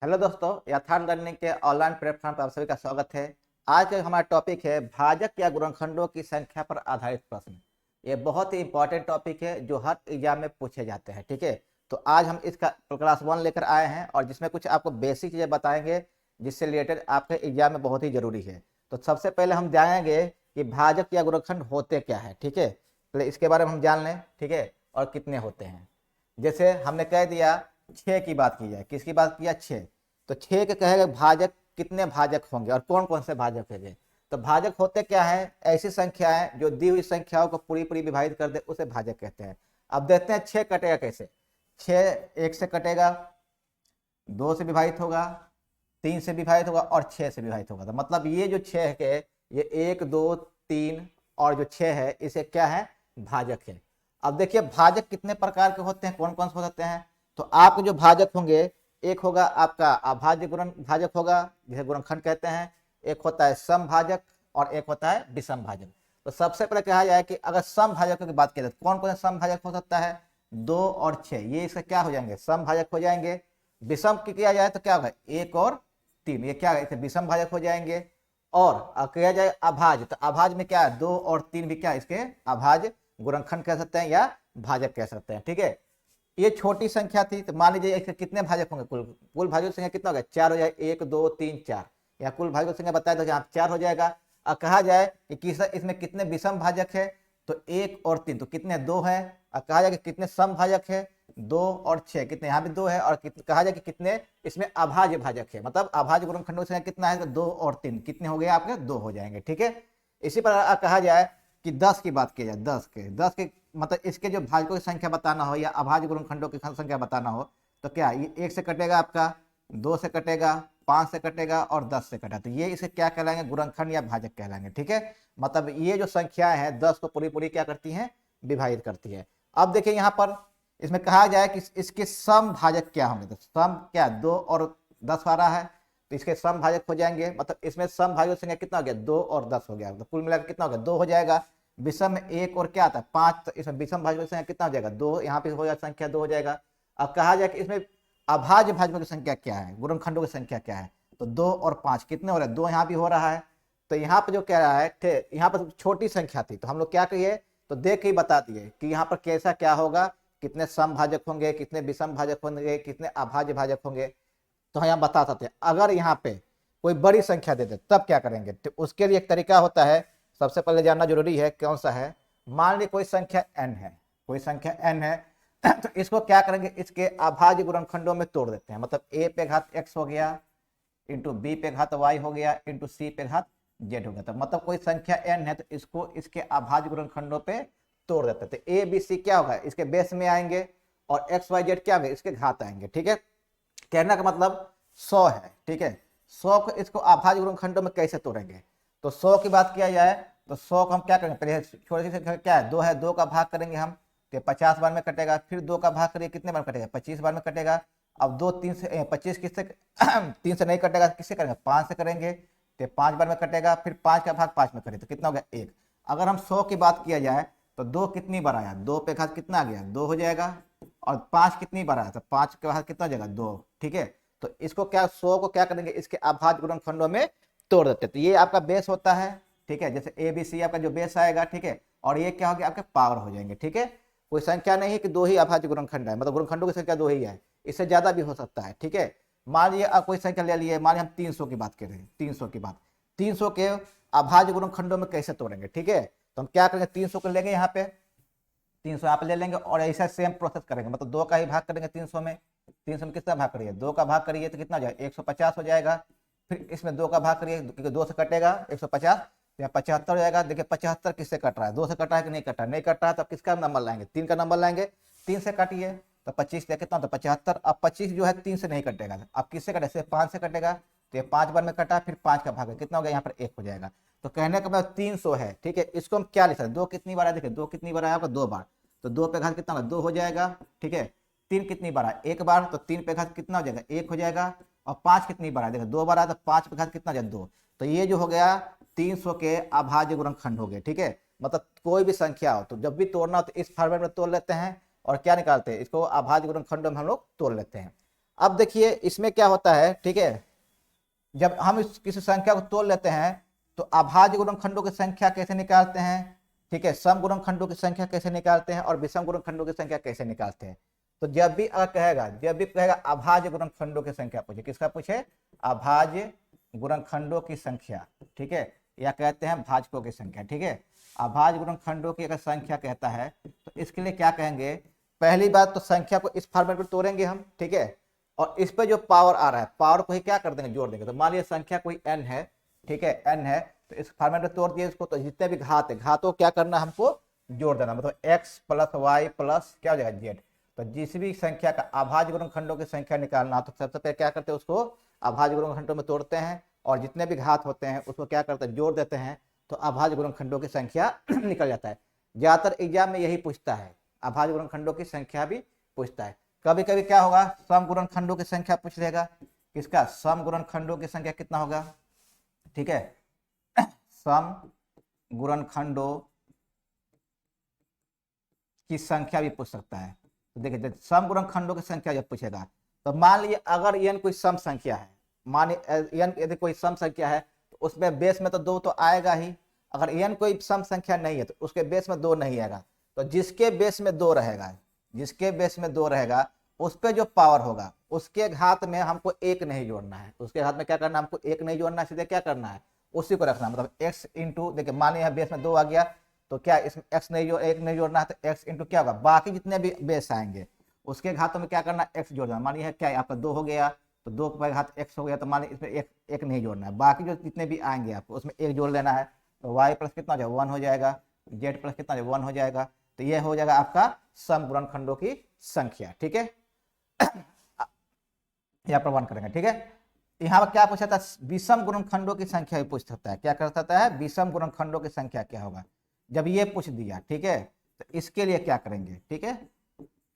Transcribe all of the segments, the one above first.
Hello दोस्तों, यथार्थ learning के ऑनलाइन प्लेटफॉर्म पर आप सभी का स्वागत है। आज का हमारा टॉपिक है भाजक या गुणनखंडों की संख्या पर आधारित प्रश्न। ये बहुत ही इंपॉर्टेंट टॉपिक है जो हर एग्जाम में पूछे जाते हैं। ठीक है, तो आज हम इसका क्लास 1 लेकर आए हैं और जिसमें कुछ आपको बेसिक चीजें बताएंगे जिससे रिलेटेड आपके एग्जाम में बहुत ही जरूरी है। तो सबसे पहले हम जानेंगे कि भाजक या गुणनखंड होते क्या है। ठीक है, पहले इसके बारे में हम जान लें। ठीक है, और कितने होते हैं। जैसे हमने कह दिया 6 की बात की जाए, किसकी बात किया 6, तो 6 के कहेगा भाजक कितने भाजक होंगे और कौन कौन से भाजक होंगे। तो भाजक होते क्या है, ऐसी संख्या है जो दी हुई संख्याओं को पूरी पूरी विभाजित कर दे उसे भाजक कहते हैं। अब देखते हैं 6 कटेगा कैसे। 6 1 से कटेगा, 2 से विभाजित होगा, 3 से विभाजित होगा और 6 से विभाजित होगा। तो मतलब ये जो 6 है ये 1 2 3 और जो 6 है इसे क्या है, भाजक है। अब देखिए भाजक कितने प्रकार के होते हैं, कौन कौन से हो सकते हैं। तो आपके जो भाजक होंगे, एक होगा आपका अभाज्य गुणन भाजक होगा जिसे गुणनखंड कहते हैं, एक होता है सम भाजक और एक होता है विषम भाजक। तो सबसे पहले कहा जाए कि अगर सम भाजकों की बात की जाए तो कौन कौन सा सम भाजक हो सकता है, 2 और 6, ये इसका क्या हो जाएंगे, सम भाजक हो जाएंगे। विषम की किया जाए तो क्या होगा, 1 और 3, ये क्या है, विषम भाजक हो जाएंगे। और किया जाए अभाज्य, तो अभाज्य में क्या है, 2 और 3 भी क्या इसके अभाज्य गुणनखंड कह सकते हैं या भाजक कह सकते हैं। ठीक है, ये छोटी संख्या थी तो मान लीजिए इसके कितने भाजक होंगे, कुल कुल भाजक संख्या कितना होगा, 4 हो जाए, 1 2 3 4, या कुल भाजक संख्या बताया तो यहाँ 4 हो जाएगा। और कहा जाए कि इसमें कितने विषम भाजक है, तो 1 और 3, तो कितने 2 है। और कहा जाए कि कितने सम भाजक है, 2 और 6, कितने यहाँ भी 2 है। और कहा जाए कि कितने इसमें अभाज्य भाजक है, मतलब अभाज्य गुणनखंडों की संख्या कितना है, 2 और 3, कितने हो गए आपके, 2 हो जाएंगे। ठीक है, इसी पर कहा जाए कि 10 की बात की जाए, 10 के मतलब इसके जो भाजकों की संख्या बताना हो या अभाज्य गुणनखंडों की संख्या बताना हो तो क्या ये 1 से कटेगा आपका, 2 से कटेगा, 5 से कटेगा और 10 से कटेगा, तो ये इसे क्या कहलाएंगे, गुणनखंड या भाजक कहलाएंगे। ठीक है, मतलब ये जो संख्याएं हैं 10 को पूरी पूरी क्या करती हैं, विभाजित करती है। अब देखिए यहाँ पर इसमें कहा जाए कि इसके सम भाजक क्या होंगे, तो सम क्या 2 और 10 आ रहा है तो इसके सम भाजक हो जाएंगे। मतलब इसमें सम भाजक संख्या कितना हो गया, 2 और 10 हो गया, तो कुल मिलाकर कितना हो गया, 2 हो जाएगा। विषम में 1 और क्या आता है 5, तो इसमें विषम भाजकों की संख्या कितना हो जाएगा, 2, यहाँ पे हो जाएगा संख्या 2 हो जाएगा। अब कहा जाए कि इसमें अभाज्य भाजकों की संख्या क्या है, गुणनखंडों की संख्या क्या है, तो 2 और 5 कितने हो रहे हैं, 2 यहाँ भी हो रहा है। तो यहाँ पे जो कह रहा है थे, यहाँ पर छोटी संख्या थी तो हम लोग क्या कहिए, तो देख के ही बता दिए कि यहाँ पर कैसा क्या होगा, कितने सम भाजक होंगे, कितने विषम भाजक होंगे, कितने अभाज्य भाजक होंगे। तो हम यहाँ बता सकते हैं। अगर यहाँ पे कोई बड़ी संख्या दे दे तब क्या करेंगे, तो उसके लिए एक तरीका होता है, सबसे पहले जानना जरूरी है कौन सा है। मान ली कोई संख्या n है, कोई संख्या n है तो इसको क्या करेंगे, इसके अभाज्य गुणनखंडों में तोड़ देते हैं। मतलब a पे घात x हो गया इंटू बी पे घात y हो गया इंटू सी पे घात z हो गया। तो मतलब कोई संख्या n है तो इसको इसके अभाज्य गुणनखंडों पे तोड़ देते हैं। तो a b c क्या होगा, इसके बेस में आएंगे और x y z क्या होंगे, इसके घात आएंगे। ठीक है, कहने का मतलब 100 है। ठीक है, 100 को इसको अभाज्य गुणनखंडों में कैसे तोड़ेंगे, तो 100 की बात किया जाए तो 100 को हम क्या करेंगे, पहले छोटी सी क्या है 2 है, 2 का भाग करेंगे हम तो 50 बार में कटेगा, फिर 2 का भाग करिए कितने बार कटेगा, 25 बार में कटेगा। अब 2 3 से 25 किससे 3 से नहीं कटेगा, किससे करेंगे, 5 से करेंगे तो 5 बार में कटेगा, फिर 5 का भाग 5 में करें तो कितना हो गया 1। अगर हम 100 की बात किया जाए तो 2 कितनी बार आया, 2 पे घात कितना आ गया, 2 हो जाएगा। और 5 कितनी बार आया, तो 5 के बाद कितना हो जाएगा 2। ठीक है, तो इसको क्या 100 को क्या करेंगे, इसके अभाज्य गुणनखंडों में तोड़ देते हैं। तो ये आपका बेस होता है। ठीक है, जैसे ए बी सी आपका जो बेस आएगा। ठीक है, और ये क्या हो गया आपके पावर हो जाएंगे। ठीक है, कोई संख्या नहीं है कि 2 ही अभाज्य गुणनखंड है, मतलब गुणनखंडों की संख्या 2 ही है, इससे ज्यादा भी हो सकता है। ठीक है, मान लीजिए कोई संख्या ले लिए, मान लीजिए हम 300 की बात कर रहे हैं, 300 की बात, 300 के अभाज्य गुणनखंडों में कैसे तोड़ेंगे। ठीक है, तो हम क्या करेंगे, 300 को लेंगे यहाँ पे, 300 यहाँ पे ले लेंगे और ऐसा सेम प्रोसेस करेंगे। मतलब 2 का ही भाग करेंगे 300 में, 300 में कितना भाग करिए, 2 का भाग करिए तो कितना हो जाएगा 150 हो जाएगा। फिर इसमें 2 का भाग करिए क्योंकि 2 से कटेगा 150 तो यहाँ 75 हो जाएगा। देखिए 75 किससे कट रहा है, 2 से कट रहा है कि नहीं कट रहा है, नहीं कट रहा है तो अब किसका नंबर लाएंगे, 3 का नंबर लाएंगे, 3 से काटिए तो 25 कितना होता है 75। अब 25 जो है 3 से नहीं कटेगा, अब किससे कटेगा, सिर्फ 5 से कटेगा तो ये 5 बार में कटा, फिर 5 का भाग कितना हो गया यहाँ पर 1 हो जाएगा। तो कहने का मतलब 300 है। ठीक है, इसको हम क्या लिख सकते हैं, 2 कितनी बार है, देखिए 2 कितनी बार है आपका 2 बार, तो 2 पे घात कितना होगा 2 हो जाएगा। ठीक है, 3 कितनी बार है 1 बार, तो 3 पे घात कितना हो जाएगा 1 हो जाएगा। और 5 कितनी बार है, देखो 2 बार है तो 5 पे घात कितना हो जाएगा 2। तो ये जो हो गया 300 के अभाज्य गुणनखंड हो गए। ठीक है, मतलब कोई भी संख्या हो तो जब भी तोड़ना हो तो इस फॉर्मेट में तोड़ लेते हैं और क्या निकालते हैं, इसको अभाज्य गुणनखंडों में हम लोग तोड़ लेते हैं। अब देखिए इसमें क्या होता है, ठीक है, जब हम किसी संख्या को तोड़ लेते हैं तो अभाज्य गुणनखंडों की संख्या कैसे निकालते हैं, ठीक है, सम गुणनखंडों की संख्या कैसे निकालते हैं और विषम गुणनखंडों की संख्या कैसे निकालते हैं। तो जब भी कहेगा अभाज्य गुणनखंडों की संख्या पूछे, किसका पूछे, अभाज्य गुणनखंडों की संख्या, ठीक है, या कहते हैं भाजकों की संख्या, ठीक है, अभाज्य गुणनखंडों की अगर संख्या कहता है तो इसके लिए क्या कहेंगे, पहली बात तो संख्या को इस फॉर्मेट में तोड़ेंगे हम, ठीक है, और इस पे जो पावर आ रहा है पावर को ही क्या कर देंगे, जोड़ देंगे। तो मान लीजिए संख्या कोई n है, ठीक है, n है, तो इस फॉर्मेट में तोड़ दिए इसको, तो जितने भी घात है घातों क्या करना हमको, जोड़ देना, मतलब x प्लस वाई प्लस क्या हो जाएगा z। तो जिस भी संख्या का अभाज्य गुणनखंडों की संख्या निकालना तो सबसे पहले क्या करते हैं, उसको अभाज्य गुणनखंडों में तोड़ते हैं और जितने भी घात होते हैं उसको क्या करते हैं, जोड़ देते हैं, तो अभाज्य गुणनखंडों की संख्या निकल जाता है। ज्यादातर एग्जाम में यही पूछता है, अभाज्य गुणनखंडों की संख्या भी पूछता है। कभी कभी क्या होगा, सम गुणनखंडों की संख्या पूछ लेगा, किसका, सम गुणनखंडों की संख्या कितना होगा, ठीक है, सम गुणनखंडों की संख्या भी पूछ सकता है। तो देखिए सम गुणनखंडों की संख्या जब पूछेगा तो मान लीजिए अगर n कोई सम संख्या है, मान n यदि कोई सम संख्या है तो उसमें बेस में तो 2 तो आएगा ही, अगर n कोई सम संख्या नहीं है तो उसके बेस में 2 नहीं आएगा। तो जिसके बेस में 2 रहेगा, जिसके बेस में 2 रहेगा उस पर जो पावर होगा उसके घात में हमको 1 नहीं जोड़ना है, उसके घात में क्या करना है, हमको 1 नहीं जोड़ना है, सीधे क्या करना है, उसी को रखना, मतलब x इंटू, देखिए मान लीजिए बेस में 2 आ गया तो क्या इसमें x नहीं जो 1 नहीं जोड़ना है, तो x इंटू क्या होगा, बाकी जितने भी बेस आएंगे उसके घातों में क्या करना, x जोड़ना। मान लीजिए क्या आपका 2 हो गया तो 2 पर घात x हो गया, तो मान लीजिए इसमें एक नहीं जोड़ना है, बाकी जो जितने भी आएंगे आपको उसमें 1 जोड़ लेना है। तो y प्लस कितना हो जाएगा, 1 हो जाएगा, z प्लस कितना 1 हो जाएगा। तो यह हो जाएगा आपका सम गुणनखंडों की संख्या, ठीक है, यहाँ पर 1 करेंगे, ठीक है। यहाँ पर क्या पूछा था, विषम गुणनखंडों की संख्या भी पूछ सकता है, क्या कर सकता है, विषम गुणनखंडों की संख्या क्या होगा। जब ये पूछ दिया, ठीक है, तो इसके लिए क्या करेंगे, ठीक है,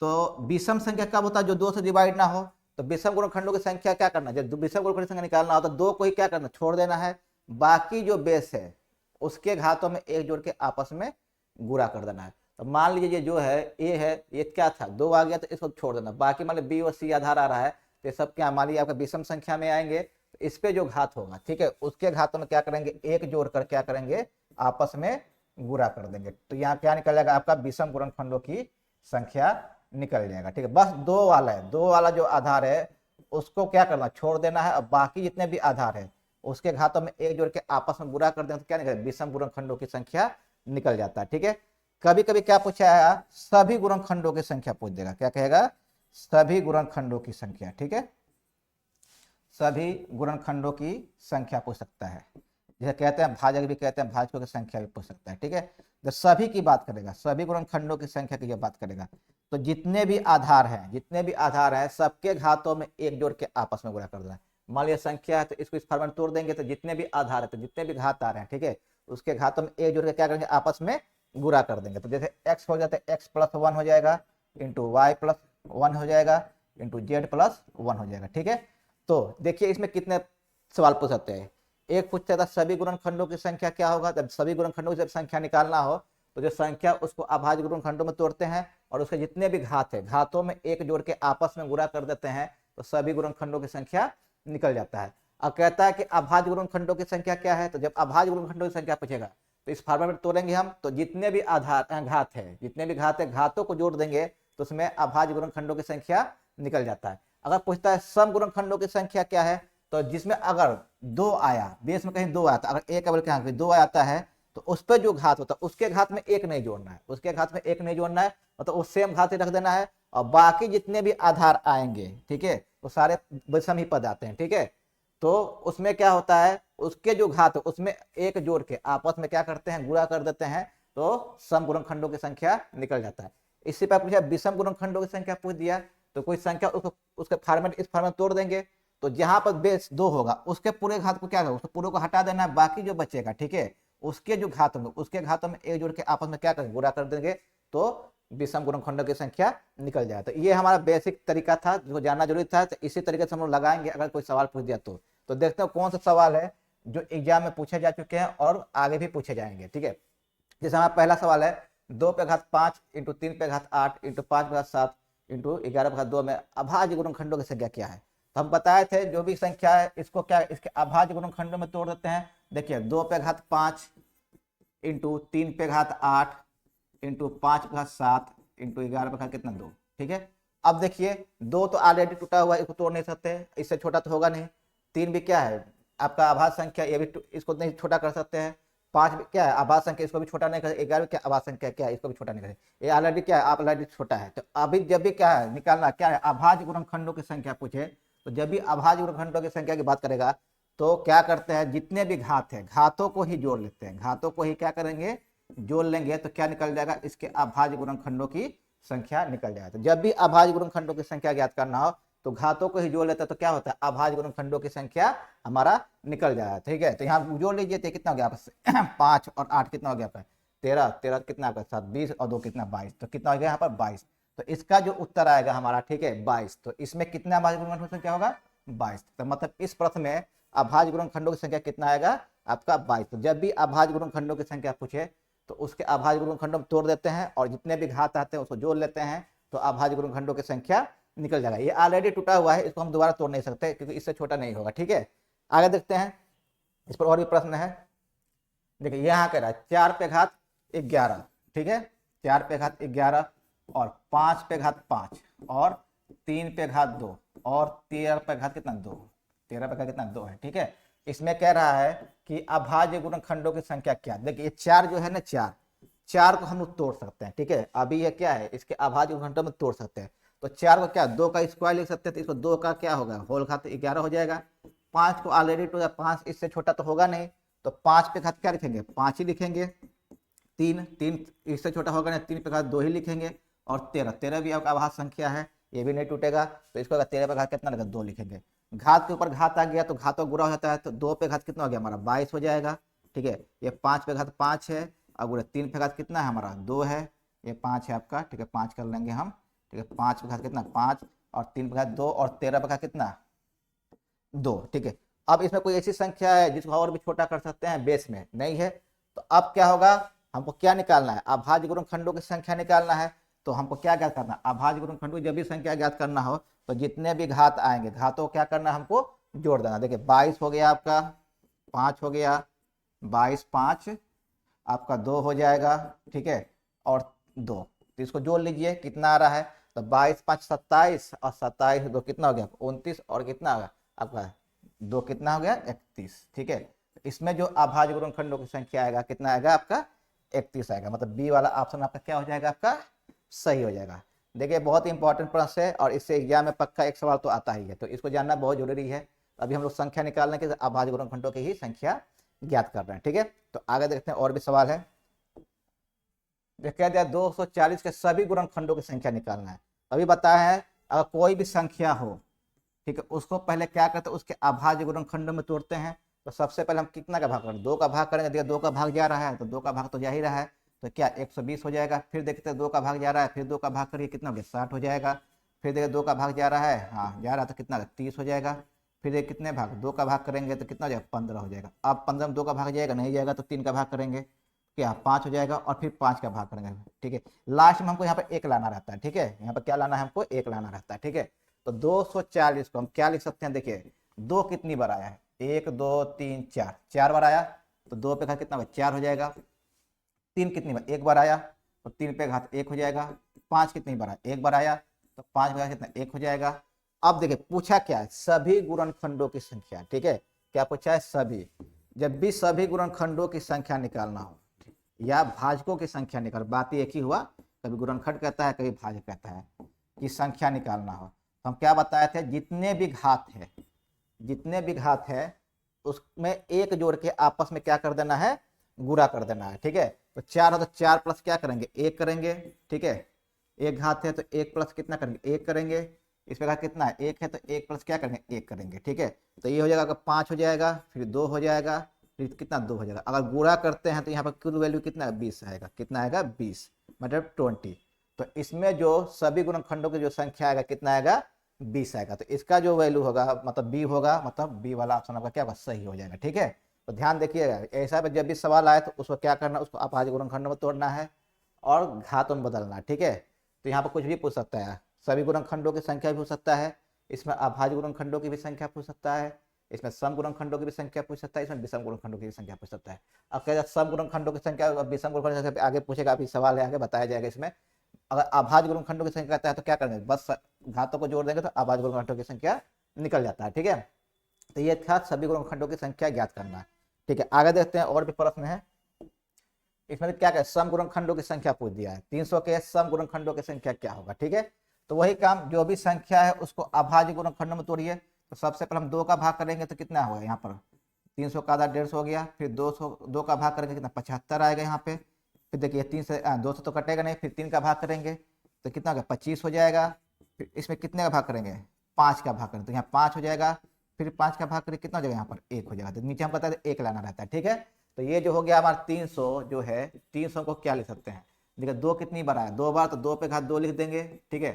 तो विषम संख्या कब होता है, जो 2 से डिवाइड ना हो। तो विषम गुणनखंडों की संख्या क्या करना, जब विषम गुणनखंड की संख्या निकालना हो तो 2 को ही क्या करना, छोड़ देना है, बाकी जो बेस है उसके घातों में 1 जोड़ के आपस में गुणा कर देना है। तो मान लीजिए ये जो है ए है, ये क्या था 2 आ गया तो इसको छोड़ देना, बाकी मान लीजिए बी और सी आधार आ रहा है तो ये सब क्या, मान लीजिए आपका विषम संख्या में आएंगे तो इस पे जो घात होगा, ठीक है, उसके घातों में क्या करेंगे, 1 जोड़कर क्या करेंगे, आपस में गुणा कर देंगे। तो यहाँ क्या निकल जाएगा, आपका विषम गुणनखंडों की संख्या निकल जाएगा, ठीक है। बस 2 वाला है, 2 वाला जो आधार है उसको क्या करना, छोड़ देना है, और बाकी जितने भी आधार है उसके घातों में 1 जोड़ के आपस में गुणा कर देंगे तो क्या निकलेगा, विषम गुणनखंडों की संख्या निकल जाता है, ठीक है। कभी कभी क्या पूछा है, सभी गुणनखंडों की संख्या पूछ देगा, क्या कहेगा, सभी गुणनखंडों की संख्या, ठीक है, सभी गुणनखंडों की संख्या पूछ सकता है, जैसे कहते हैं भाजक भी कहते हैं, भाजकों की संख्या भी पूछ सकता है, ठीक है। जब सभी की बात करेगा, सभी गुणनखंडों की संख्या की जब बात करेगा तो जितने भी आधार हैं, जितने भी आधार हैं सबके घातों में 1 जोड़ के आपस में गुणा कर देना है। मान लिया संख्या है तो इसको इस फॉर्मेट में तोड़ देंगे तो जितने भी आधार है, तो जितने भी घात आ रहे हैं, ठीक है, उसके घातों में 1 जोड़ के क्या करेंगे, आपस में गुणा कर देंगे। तो जैसे x हो जाता है, x प्लस 1 हो जाएगा इंटू वाई प्लस 1 हो जाएगा इंटू जेड प्लस 1 हो जाएगा, ठीक है। तो देखिए इसमें कितने सवाल पूछ सकते हैं, एक पूछता था सभी गुणनखंडों की संख्या क्या होगा, जब सभी गुणनखंडों की जब संख्या निकालना हो तो जो संख्या उसको अभाज्य गुणनखंडों में तोड़ते हैं और उसके जितने भी घात है घातों में 1 जोड़ के आपस में गुणा कर देते हैं तो सभी गुणनखंडों की संख्या निकल जाता है। अब कहता है कि अभाज्य गुणनखंडों की संख्या क्या है, तो जब अभाज्य गुणनखंडों की संख्या पूछेगा तो इस फॉर्मूले में तोड़ेंगे हम, तो जितने भी आधार घात है, जितने भी घात है घातों को जोड़ देंगे तो उसमें अभाज्य गुणनखंडों की संख्या निकल जाता है। अगर पूछता है सम गुणनखंडों की संख्या क्या है, तो जिसमें अगर 2 आया, बेस में कहीं 2 आया, अगर एक बल्कि यहाँ 2 आता है तो उस पर जो घात होता है उसके घात में 1 नहीं जोड़ना है, उसके घात में 1 नहीं जोड़ना है, मतलब उस सेम घात ही रख देना है, और बाकी जितने भी आधार आएंगे, ठीक है, वो सारे विषम ही पद आते हैं, ठीक है। तो उसमें क्या होता है, उसके जो घात है उसमें 1 जोड़ के आपस में क्या करते हैं, गुणा कर देते हैं, तो सम गुणनखंडों की संख्या निकल जाता है। इसी पर पूछा विषम गुणनखंडों की संख्या पूछ दिया, तो कोई संख्या उसके फॉर्मेट इस फॉर्मेट तोड़ देंगे, तो जहां पर बेस 2 होगा उसके पूरे घात को क्या होगा, उसको पूरे को हटा देना है, बाकी जो बचेगा, ठीक है, उसके जो घात होंगे उसके घातों में 1 जोड़ के आपस में क्या करेंगे, गुणा कर देंगे, तो विषम गुणनखंडों की संख्या निकल जाए। तो ये हमारा बेसिक तरीका था जो जानना जरूरी था, तो इसी तरीके से हम लोग लगाएंगे अगर कोई सवाल पूछ दिया तो देखते हैं कौन सा सवाल है जो एग्जाम में पूछे जा चुके हैं और आगे भी पूछे जाएंगे, ठीक है। जैसे हमारा पहला सवाल है 2 पे घात 5 इंटू 3 पे घात 8 इंटू 5 पे घात 7 इंटू 11/2 में अभाज्य गुणनखंडों की संख्या क्या है। तो हम बताए थे जो भी संख्या है इसको क्या इसके अभाज्य गुणनखंडों में तोड़ देते हैं। देखिए 2/5 इंटू 3/8 इंटू 5/7 इंटू 11 कितना 2। ठीक है, अब देखिए 2 तो ऑलरेडी टूटा हुआ है, इसको तोड़ नहीं सकते, इससे छोटा तो होगा नहीं। 3 भी क्या है आपका अभाज्य संख्या, ये भी इसको नहीं छोटा कर सकते हैं। 5 भी क्या है अभाज्य संख्या, इसको भी छोटा नहीं कर। 11 क्या अभाज्य संख्या क्या है, इसको भी छोटा नहीं करे। ये ऑलरेडी क्या है आप ऑलरेडी छोटा है। तो अभी जब भी क्या है निकालना क्या है अभाज्य गुणनखंडों की संख्या पूछे, तो जब भी अभाज्य गुणनखंडों की संख्या की बात करेगा तो क्या करते हैं जितने भी घात है घातों को ही जोड़ लेते हैं, घातों को ही क्या करेंगे जोड़ लेंगे, तो क्या निकल जाएगा इसके अभाज्य गुणनखंडों की संख्या निकल जाएगा। तो जब भी अभाज्य गुणनखंडों की संख्या ज्ञात करना हो तो घातों को ही जोड़ लेते हैं, तो क्या होता है अभाज्य गुणनखंडों की संख्या हमारा निकल जाएगा। ठीक है, तो यहाँ जोड़ लीजिए तो कितना हो गया आपस 5 और 8 कितना हो गया आपका 13, 13 कितना आपका 7, 20 और 2 कितना 22, तो कितना हो गया यहाँ पर 22। तो इसका जो उत्तर आएगा हमारा ठीक है 22। तो इसमें कितना अभाज्य गुणनखंडों की संख्या होगा 22। तो मतलब इस प्रश्न में अभाज्य गुणनखंडों की संख्या कितना आएगा आपका 22। तो जब भी अभाज्य गुणनखंडों की संख्या पूछे तो उसके अभाज्य गुणनखंडों में तोड़ देते हैं और जितने भी घात आते हैं उसको जोड़ लेते हैं, तो अभाज्य गुणनखंडों की संख्या निकल जाएगा। ये ऑलरेडी टूटा हुआ है, इसको हम दोबारा तोड़ नहीं सकते क्योंकि इससे छोटा नहीं होगा। ठीक है, आगे देखते हैं, इस पर और भी प्रश्न है। देखिए यहाँ कह रहा है 4/11। ठीक है, 4/11 और 5/5 और 3/2 और 13 कितना 2, 13 कितना 2 है। ठीक है, इसमें कह रहा है कि अभाज्य गुणनखंडों की संख्या क्या। देखिए ये 4 जो है ना 4 को हम लोग तोड़ सकते हैं। ठीक है, अभी ये क्या है इसके अभाज्य गुणनखंडों में तोड़ सकते हैं। तो 4 को क्या 2 का स्क्वायर लिख सकते हैं, तो इसको 2 का क्या होगा होल घात 11 हो जाएगा। 5 को ऑलरेडी टू 5 इससे छोटा तो होगा नहीं, तो 5/घात क्या लिखेंगे 5 ही लिखेंगे। 3 इससे छोटा होगा नहीं, 3/घात 2 ही लिखेंगे। और 13 भी आपका अभाज्य संख्या है, ये भी नहीं टूटेगा, तो इसको 13/घात कितना लगेगा 2 लिखेंगे। घात के ऊपर घात आ गया तो घातों गुणा हो जाता है, तो 2/घात कितना हो गया हमारा 22 हो जाएगा। ठीक है, ये 5/घात 5 है और 3/घात कितना है हमारा 2 है, ये 5 है आपका। ठीक है, 5 कर लेंगे हम। ठीक है, 5/घात कितना 5 और 3/घात 2 और 13/घात कितना 2। ठीक है, अब इसमें कोई ऐसी संख्या है जिसको और भी छोटा कर सकते हैं, बेस में नहीं है। तो अब क्या होगा हमको क्या निकालना है अभाज्य गुणनखंडों की संख्या निकालना है। तो हमको क्या ज्ञात करना है अभाज्य गुणनखंडों की जब भी संख्या ज्ञात करना हो तो जितने भी घात आएंगे घातों को क्या करना है हमको जोड़ देना। देखिए 22 हो गया आपका, 5 हो गया, 22 5 आपका 2 हो जाएगा। ठीक है, और 2, तो इसको जोड़ लीजिए कितना आ रहा है, तो 22 5 27 और 27 2 कितना हो गया 29 और कितना होगा आपका 2 कितना हो गया 31। ठीक है, इसमें जो अभाज्य गुणनखंडों की संख्या आएगा कितना आएगा आपका 31 आएगा। मतलब बी वाला ऑप्शन आपका क्या हो जाएगा आपका सही हो जाएगा। देखिए बहुत ही इंपॉर्टेंट प्रश्न है और इससे एग्जाम में पक्का एक सवाल तो आता ही है, तो इसको जानना बहुत जरूरी है। अभी हम लोग संख्या निकालने के अभाज्य गुणनखंडों की ही संख्या ज्ञात कर रहे हैं। ठीक है, तो आगे देखते हैं और भी सवाल है। कह दिया 240 के सभी गुणनखंडों की संख्या निकालना है। अभी बताया है अगर कोई भी संख्या हो ठीक है उसको पहले क्या करते हैं उसके अभाज्य गुणनखंडों में तोड़ते हैं। तो सबसे पहले हम कितना का भाग करेंगे 2 का भाग करेंगे। देखिए 2 का भाग जा रहा है तो 2 का भाग तो जा ही रहा है, तो क्या 120 हो जाएगा। फिर देखते हैं 2 का भाग जा रहा है, फिर 2 का भाग करिए कितना हो गया 60 हो जाएगा। फिर देखिए 2 का भाग जा रहा है, हाँ जा रहा तो कितना 30 हो जाएगा। फिर देखिए कितने भाग 2 का भाग करेंगे तो कितना हो जाएगा 15 हो जाएगा। अब 15 में 2 का भाग जाएगा नहीं जाएगा तो 3 का भाग करेंगे क्या 5 हो जाएगा और फिर 5 का भाग करेंगे। ठीक है, लास्ट में हमको यहाँ पर 1 लाना रहता है। ठीक है, यहाँ पर क्या लाना है हमको 1 लाना रहता है। ठीक है, तो 240 को हम क्या लिख सकते हैं, देखिए 2 कितनी बार आया है 1 2 3 4, 4 बार आया तो 2 पे घात कितना 4 हो जाएगा। 3 कितनी बार 1 बार आया तो 3 पे घात 1 हो जाएगा। 5 कितनी बार आया 1 बार आया तो 5 पे घात कितना 1 हो जाएगा। अब देखिए पूछा क्या है सभी गुणनखंडों की संख्या। ठीक है, क्या पूछा है सभी। जब भी सभी गुणनखंडों की संख्या निकालना हो या भाजकों की संख्या निकाल, बात एक ही हुआ, कभी गुणनखंड कहता है कभी भाजक कहता है, कि संख्या निकालना हो तो हम क्या बताए थे जितने भी घात है उसमें एक जोड़ के आपस में क्या कर देना है गुणा कर देना है। ठीक है, तो 4 हो तो 4 प्लस क्या करेंगे 1 करेंगे। ठीक है, एक घात है तो 1 प्लस कितना करेंगे 1 करेंगे। इस प्रकार कितना है 1 है तो 1 प्लस क्या करेंगे 1 करेंगे। ठीक है, तो ये हो जाएगा 5 हो जाएगा, फिर 2 हो जाएगा, फिर कितना 2 हो जाएगा। अगर गुणा करते हैं तो यहाँ पर कुल वैल्यू कितना 20 आएगा, कितना आएगा 20 मतलब 20। तो इसमें जो सभी गुणनखंडों की जो संख्या आएगा कितना आएगा 20 आएगा। तो इसका जो वैल्यू होगा मतलब बी होगा, मतलब बी वाला ऑप्शन आपका क्या होगा सही हो जाएगा। ठीक है, तो ध्यान देखिएगा ऐसा जब भी सवाल आए तो उसको क्या करना उसको अभाज्य गुणनखंड में तोड़ना है और घातों में बदलना है। ठीक है, तो यहाँ पर कुछ भी पूछ सकता है सभी गुणनखंडों की संख्या भी पूछ सकता है, इसमें अभाज्य गुणनखंडों की भी संख्या पूछ सकता है, इसमें सम गुणनखंडों की भी संख्या पूछ सकता है, इसमें विषम गुणनखंडों की भी संख्या पूछ सकता है। अब कहेगा सम गुणनखंडों की संख्या और विषम गुणनखंडों की संख्या आगे पूछेगा, अभी सवाल है आगे बताया जाएगा इसमें। अगर अभाज्य गुणनखंडों की संख्या कहता है तो क्या करेंगे, बस घातों को जोड़ देंगे तो अभाज्य गुणनखंडों की संख्या निकल जाता है। ठीक है, तो ये था सभी गुणनखंडों की संख्या ज्ञात करना। ठीक है, आगे देखते हैं और भी प्रश्न है। इसमें क्या क्या सम गुणनखंडों की संख्या पूछ दिया है, 300 के सम गुणनखंडों की संख्या क्या होगा। ठीक है, तो वही काम, जो भी संख्या है उसको अभाज्य गुणनखंडों में तोड़िए। तो सबसे पहले हम 2 का भाग करेंगे तो कितना होगा यहाँ पर, 300 का आधा 150 हो गया, फिर 2 का भाग करेंगे कितना 75 आएगा यहाँ पे। फिर देखिए 3 से 200 तो कटेगा नहीं, फिर 3 का भाग करेंगे तो कितना होगा 25 हो जाएगा। फिर इसमें कितने का भाग करेंगे 5 का भाग करेंगे तो यहाँ 5 हो जाएगा। फिर 5 का भाग करेंगे कितना हो जाएगा यहाँ पर 1 हो जाएगा, तो नीचे हम कहते हैं 1 लाना रहता है। ठीक है, तो ये जो हो गया हमारा 300 जो है, 300 को क्या लिख सकते हैं, देखिए 2 कितनी बार आया 2 बार, तो 2 पे घात 2 लिख देंगे। ठीक है,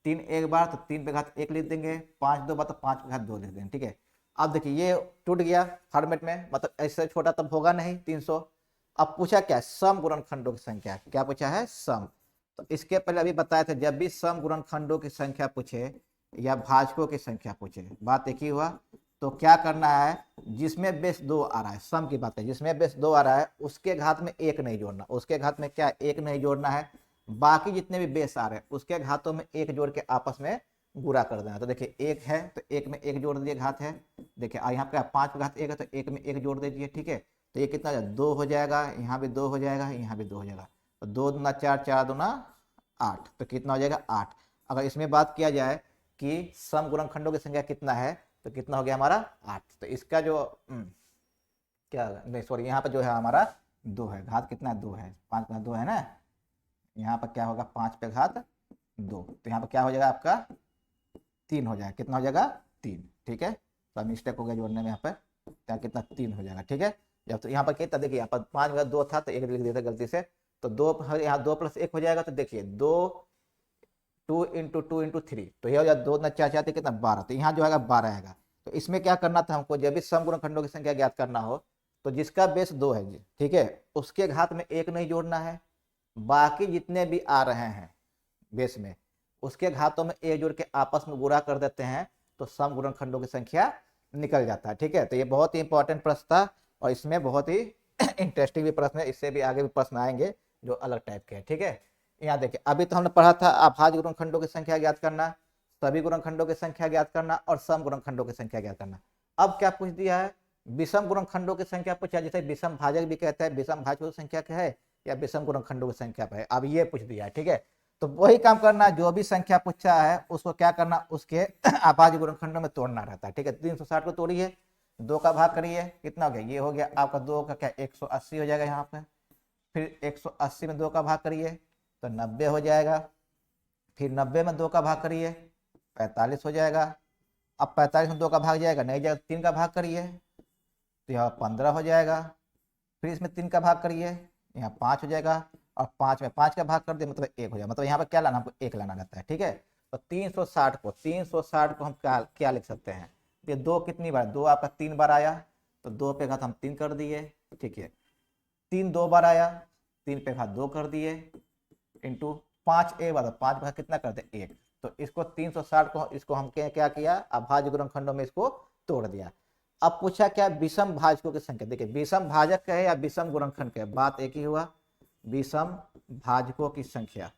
3 एक बार तो 3 पे घात 1 लिख देंगे, 5 2 बार तो 5 पे घात 2 लिख देंगे। ठीक है, अब देखिए ये टूट गया फॉर्मेट में, मतलब ऐसे छोटा तब होगा नहीं 300। अब पूछा क्या, सम गुणनखंडों की संख्या, क्या पूछा है सम। तो इसके पहले अभी बताया था, जब भी सम गुणनखंडों की संख्या पूछे या भाजकों की संख्या पूछे, बात एक ही हुआ। तो क्या करना है, जिसमें बेस 2 आ रहा है, सम की बात है, जिसमें बेस 2 आ रहा है उसके घात में 1 नहीं जोड़ना, उसके घात में क्या 1 नहीं जोड़ना है। बाकी जितने भी बेस आ रहे हैं उसके घातों में 1 जोड़ के आपस में गुणा कर देना। तो देखिए 1 है तो 1 में 1 जोड़ दीजिए, घात है। देखिए यहाँ पे 5 का घात 1 है तो 1 में 1 जोड़ दीजिए। ठीक है, तो ये कितना 2 हो जाएगा, यहाँ भी 2 हो जाएगा, यहाँ भी 2 हो जाएगा। तो 2 दूना 4, 4 दूना 8, तो कितना हो जाएगा 8। अगर इसमें बात किया जाए कि सम गुणनखंडों की संख्या कितना है, तो कितना हो गया हमारा 8। तो इसका जो क्या नहीं सॉरी, यहाँ पर जो है हमारा 2 है, घात कितना 2 है, 5 का 2 है ना, यहाँ पर क्या होगा 5 पे घात 2, तो यहाँ पर क्या हो जाएगा आपका 3 हो जाएगा, कितना हो जाएगा 3। ठीक है, तो मिस्टेक हो गया जोड़ने में, यहाँ पर क्या कितना 3 हो जाएगा। ठीक है, जब तो यहाँ पर कितना देखिए, यहाँ पर 5 का 2 था तो 1 लिख दिया था गलती से, तो 2 यहाँ 2 + 1 हो जाएगा। तो देखिए 2 2 × 2 × 3, तो यह हो जाएगा 2 4 4 कितना 12, तो यहाँ जो आएगा 12 आएगा। तो इसमें क्या करना था हमको, जब भी सम गुणनखंडों की संख्या ज्ञात करना हो तो जिसका बेस 2 है जी, ठीक है, उसके घात में 1 नहीं जोड़ना है। बाकी जितने भी आ रहे हैं बेस में उसके घातों में 1 जोड़ के आपस में गुणा कर देते हैं, तो सम गुणनखंडों की संख्या निकल जाता है। ठीक है, तो ये बहुत ही इंपॉर्टेंट प्रश्न था और इसमें बहुत ही इंटरेस्टिंग भी प्रश्न है, इससे भी आगे भी प्रश्न आएंगे जो अलग टाइप के हैं। ठीक है, यहाँ देखिए अभी तो हमने पढ़ा था अभाज्य गुणनखंडों की संख्या ज्ञात करना, सभी गुणनखंडों की संख्या ज्ञात करना और सम गुणनखंडों की संख्या ज्ञात करना। अब क्या पूछ दिया है, विषम गुणनखंडों की संख्या पूछा, जैसे विषम भाजक भी कहता है, विषम भाजकों की संख्या क्या है या विषम गुणनखंडों की संख्या है, अब ये पूछ दिया है। ठीक है, तो वही काम करना, जो भी संख्या पूछा है उसको क्या करना, उसके अभाज्य गुणनखंडों में तोड़ना रहता है। ठीक है, 360 को तोड़िए, 2 का भाग करिए, कितना हो गया, ये हो गया आपका 2 का क्या 180 हो जाएगा यहाँ पे। फिर 180 में 2 का भाग करिए तो 90 हो जाएगा। फिर 90 में 2 का भाग करिए 45 हो जाएगा। अब 45 में 2 का भाग जाएगा नहीं जाएगा, 3 का भाग करिए तो यहाँ 15 हो जाएगा। फिर इसमें 3 का भाग करिए, यहाँ 5 हो जाएगा, और 5 में 5 का भाग कर दिए मतलब 1 हो जाएगा, मतलब यहाँ पर क्या लाना, हमको 1 लाना रहता है। ठीक है, तो 360 को हम क्या लिख सकते हैं, ये 2 कितनी बार, 2 आपका 3 बार आया तो 2 पे घात हम 3 कर दिए। ठीक है, 3 2 बार आया, 3 पे घात 2 कर दिए, इंटू 5 एक बार, 5 घात कितना कर दे 1। तो इसको 360 को इसको हम क्या किया, अभाज्य गुणनखंडों में इसको तोड़ दिया। अब पूछा क्या, विषम भाजकों की संख्या। देखिए विषम भाजक कहे या विषम गुणनखंड कहे, बात एक ही हुआ, विषम भाजकों की संख्या।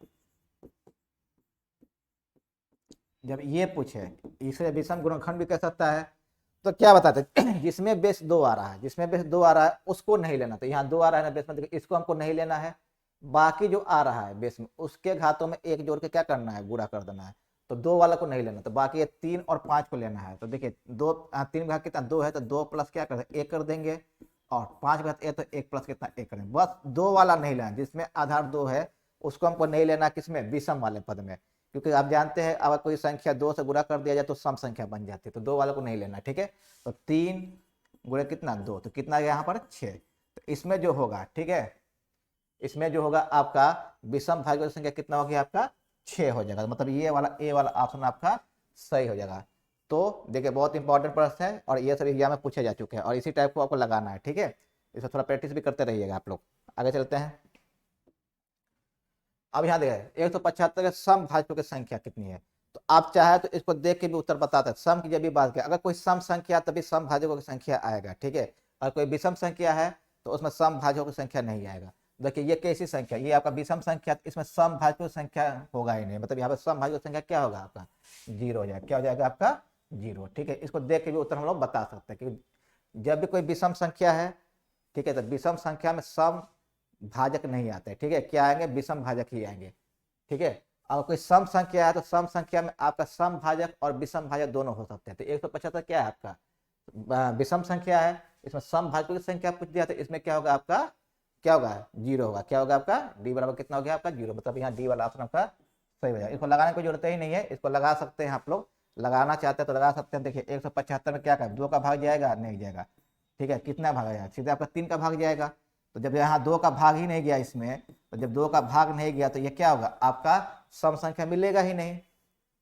जब ये पूछे, इसे विषम गुणनखंड भी कह सकता है, तो क्या बताते जिसमें बेस 2 आ रहा है, जिसमें बेस 2 आ रहा है उसको नहीं लेना। तो यहाँ 2 आ रहा है ना बेस में, देखिए इसको हमको नहीं लेना है। बाकी जो आ रहा है बेस में उसके घातों में 1 जोड़ के क्या करना है, गुणा कर देना है। तो 2 वाला को नहीं लेना, तो बाकी 3 और 5 को लेना है। तो देखिए 3 घात कितना 2 है, तो 2 प्लस क्या कर 1 कर देंगे, और 5 घात 1 तो 1 प्लस कितना 1 करेंगे। बस 2 वाला नहीं लेना, जिसमें आधार 2 है उसको हमको नहीं लेना, किसमें, विषम वाले पद में, क्योंकि आप जानते हैं अगर कोई संख्या 2 से गुणा कर दिया जाए तो सम संख्या बन जाती है, तो 2 वाले को नहीं लेना। ठीक है, तो 3 गुणे कितना 2, तो कितना गया यहाँ पर 6। तो इसमें जो होगा, ठीक है, इसमें जो होगा आपका विषम भाजकों की संख्या कितना हो गया आपका 6 हो जाएगा, मतलब ये वाला ए वाला ऑप्शन आपका सही हो जाएगा। तो देखिए बहुत इंपॉर्टेंट प्रश्न है और ये सभी एग्जाम में पूछे जा चुके हैं और इसी टाइप को आपको लगाना है। ठीक है, इसमें थोड़ा प्रैक्टिस भी करते रहिएगा आप लोग। आगे चलते हैं। अब यहाँ देखिए 175 के सम भाजकों की संख्या कितनी है, आप चाहे तो इसको देख के भी उत्तर बताते हैं। सम की जब भी बात करें, अगर कोई सम संख्या तभी सम भाजकों की संख्या आएगा, ठीक है। और कोई विषम संख्या है तो उसमें सम भाजकों की संख्या नहीं आएगा। देखिए ये कैसी संख्या, ये आपका विषम संख्या, इसमें सम भाजकों की संख्या होगा ही नहीं, मतलब यहाँ पर सम भाजकों की संख्या क्या होगा आपका, जीरो हो जाएगा। क्या हो जाएगा आपका, जीरो, ठीक है। इसको देख के भी उत्तर हम लोग बता सकते हैं कि जब भी कोई विषम संख्या है, ठीक है, तो विषम संख्या में सम भाजक नहीं आते, ठीक है, क्या आएंगे, विषम भाजक ही आएंगे, ठीक है। अगर कोई सम संख्या है तो सम संख्या में आपका सम भाजक और विषम भाजक दोनों हो सकते हैं। तो 175 क्या है आपका, विषम संख्या है, इसमें सम भाजकों की संख्या पूछ दिया, तो इसमें क्या होगा आपका, क्या होगा, जीरो होगा। क्या होगा आपका, डी बराबर कितना हो गया आपका, जीरो, मतलब यहाँ डी वाला ऑप्शन आपका सही हो जाएगा। इसको लगाने की जरूरत ही नहीं है, इसको लगा सकते हैं आप लोग, लगाना चाहते हैं तो लगा सकते हैं। देखिए 175 में क्या कर, 2 का भाग जाएगा, नहीं जाएगा, ठीक है। कितना भाग जाएगा, सीधे आपका 3 का भाग जाएगा। तो जब यहाँ 2 का भाग ही नहीं गया इसमें, तो जब 2 का भाग नहीं गया तो ये क्या होगा आपका, सम संख्या मिलेगा ही नहीं।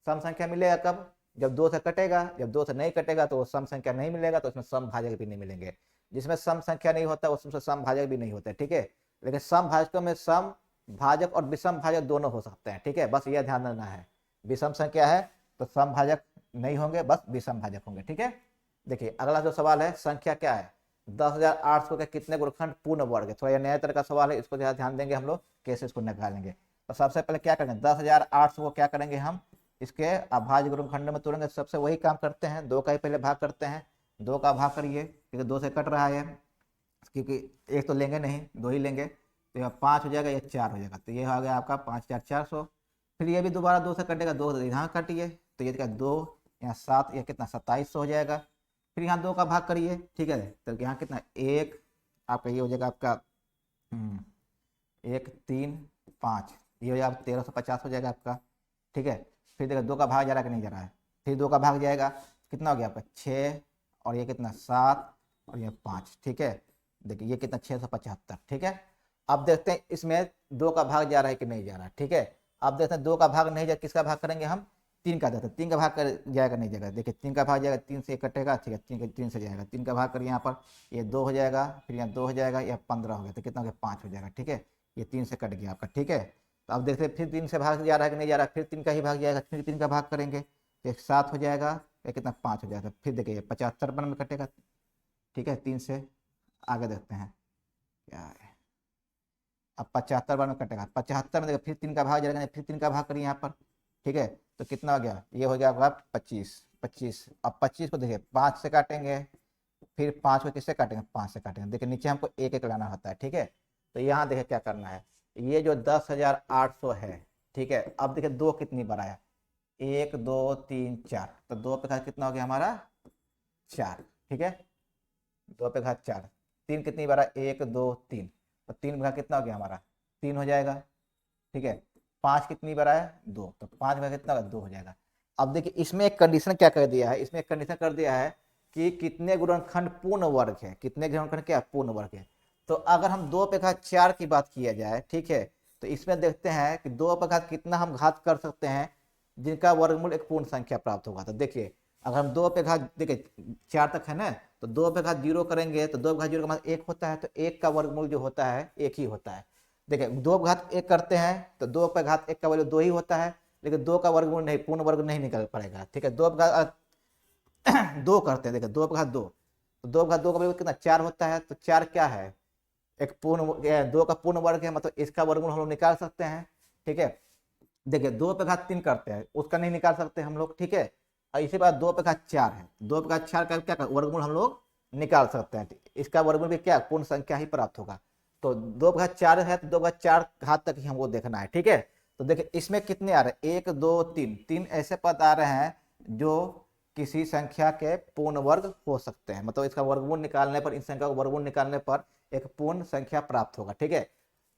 सम संख्या मिलेगा कब, जब 2 से कटेगा, जब 2 से नहीं कटेगा तो वो सम संख्या नहीं मिलेगा, तो उसमें सम भाजक भी नहीं मिलेंगे। जिसमें सम संख्या नहीं होता उसमें सम भाजक भी नहीं होता, ठीक है। लेकिन सम भाजकों में सम भाजक और विषम भाजक दोनों हो सकते हैं, ठीक है, बस यह ध्यान रखना है। विषम संख्या है तो सम भाजक नहीं होंगे, बस विषम भाजक होंगे, ठीक है। देखिए अगला जो सवाल है, संख्या क्या है, 10,800 के कितने गुणनखंड पूर्ण वर्ग है। थोड़ा यह नया तरह का सवाल है, इसको ध्यान देंगे हम लोग कैसे इसको निकालेंगे। तो सबसे पहले क्या करेंगे, 10,800 को क्या करेंगे हम, इसके अभाज्य गुणनखंड में तोड़ेंगे। सबसे वही काम करते हैं, 2 का ही पहले भाग करते हैं। 2 का भाग करिए, क्योंकि 2 से कट रहा है, क्योंकि एक तो लेंगे नहीं, 2 ही लेंगे, तो यह 5 हो जाएगा, ये 4 हो जाएगा। तो ये आ गया आपका 5,400। फिर ये भी दोबारा 2 से कटेगा, 2 यहाँ काटिए, तो ये क्या 2 यहाँ 7, ये कितना 2700 हो जाएगा। फिर यहाँ 2 का भाग करिए, ठीक है, तो यहाँ कितना 1 आपका, ये हो जाएगा आपका 1 3 5, ये हो जाएगा 1350 हो जाएगा आपका, ठीक है। फिर देखो 2 का भाग जा रहा है कि नहीं जा रहा है, फिर 2 का भाग जाएगा, कितना हो गया आपका 6, और ये कितना 7, और ये 5, ठीक है। देखिए ये कितना 675, ठीक है। अब देखते हैं इसमें 2 का भाग जा रहा है कि नहीं जा रहा है, ठीक है। अब देखते हैं 2 का भाग नहीं जा, किसका भाग करेंगे हम, 3 का देते हैं। 3 का भाग कर जाएगा नहीं जाएगा, देखिए 3 का भाग जाएगा, 3 से कटेगा, ठीक है, 3 से जाएगा, 3 का भाग करिए यहाँ पर, ये 2 हो जाएगा, फिर यहाँ 2 हो जाएगा, यह 15 हो गया, तो कितना हो गया 5 हो जाएगा, ठीक है। ये 3 से कट गया आपका, ठीक है। तो अब देखते हैं फिर 3 से भाग जा रहा है कि नहीं जा रहा है, फिर 3 का ही भाग जाएगा, फिर 3 का भाग करेंगे, तो 7 हो जाएगा, या कितना 5 हो जाएगा। फिर देखिए 75 में कटेगा, ठीक है। 3 से आगे देखते हैं क्या है, अब 75 बार में कटेगा, 75 में देखो फिर 3 का भाग जाएगा, फिर 3 का भाग करिए यहाँ पर, ठीक है। तो कितना हो गया, ये हो गया आपका 25। अब 25 को देखिए 5 से काटेंगे, फिर 5 को किससे काटेंगे, 5 से काटेंगे। देखिए नीचे हमको एक एक लाना होता है, ठीक है। तो यहाँ देखिए क्या करना है, ये जो 10,800 है, ठीक है। अब देखिए 2 कितनी बार आया, 1 2 3 4, तो 2 पे घात कितना हो गया हमारा 4, ठीक है। 2 पे घात 4, 3 कितनी बार आया, 1 2 3, तो 3 घात कितना हो गया हमारा 3 हो जाएगा, ठीक है। 5 कितनी बार आया 2, तो 5 घात कितना होगा 2 हो जाएगा। अब देखिए इसमें एक कंडीशन क्या कर दिया है, इसमें एक कंडीशन कर दिया है कि कितने गुणनखंड पूर्ण वर्ग है, कितने गुणनखंड क्या पूर्ण वर्ग है। तो अगर हम 2 पे घात 4 की बात किया जाए, ठीक है, तो इसमें देखते हैं कि 2 पे घात कितना हम घात कर सकते हैं जिनका वर्गमूल एक पूर्ण संख्या प्राप्त होगा। तो देखिए अगर हम 2 पे घात, देखिए 4 तक है ना, तो 2 पे घात 0 करेंगे, तो 2 पे घात 0 का मतलब 1 होता है, तो 1 का वर्गमूल जो होता है 1 ही होता है। देखिए 2 पे घात 1 करते हैं तो 2 पे घात 1 का वैल्यू 2 ही होता है, लेकिन 2 का वर्गमूल नहीं, पूर्ण वर्ग नहीं निकल पड़ेगा, ठीक है। 2 पे घात 2 करते हैं, देखिए 2 पे घात 2, तो 2 पे घात 2 का वैल्यू कितना 4 होता है, तो 4 क्या है, एक पूर्ण 2 का पूर्ण वर्ग है, मतलब इसका वर्गमूल हम लोग निकाल सकते हैं, ठीक है। देखिए 2 पे घात 3 करते हैं, उसका नहीं निकाल सकते हम लोग, ठीक है। और इसी बात 2 पे घात 4 है, 2 पे घात 4 का क्या वर्गमूल हम लोग निकाल सकते हैं, इसका वर्गमूल भी क्या पूर्ण संख्या ही प्राप्त होगा। तो 2 पे घात 4 है, तो 2 पे घात 4 घात तक ही हमको देखना है, ठीक है। तो देखिए इसमें कितने आ रहे हैं, 1 2 3, 3 ऐसे पद आ रहे हैं जो किसी संख्या के पूर्ण वर्ग हो सकते हैं, मतलब इसका वर्गमूल निकालने पर, इस संख्या का वर्गमूल निकालने पर एक पूर्ण संख्या प्राप्त होगा, ठीक है।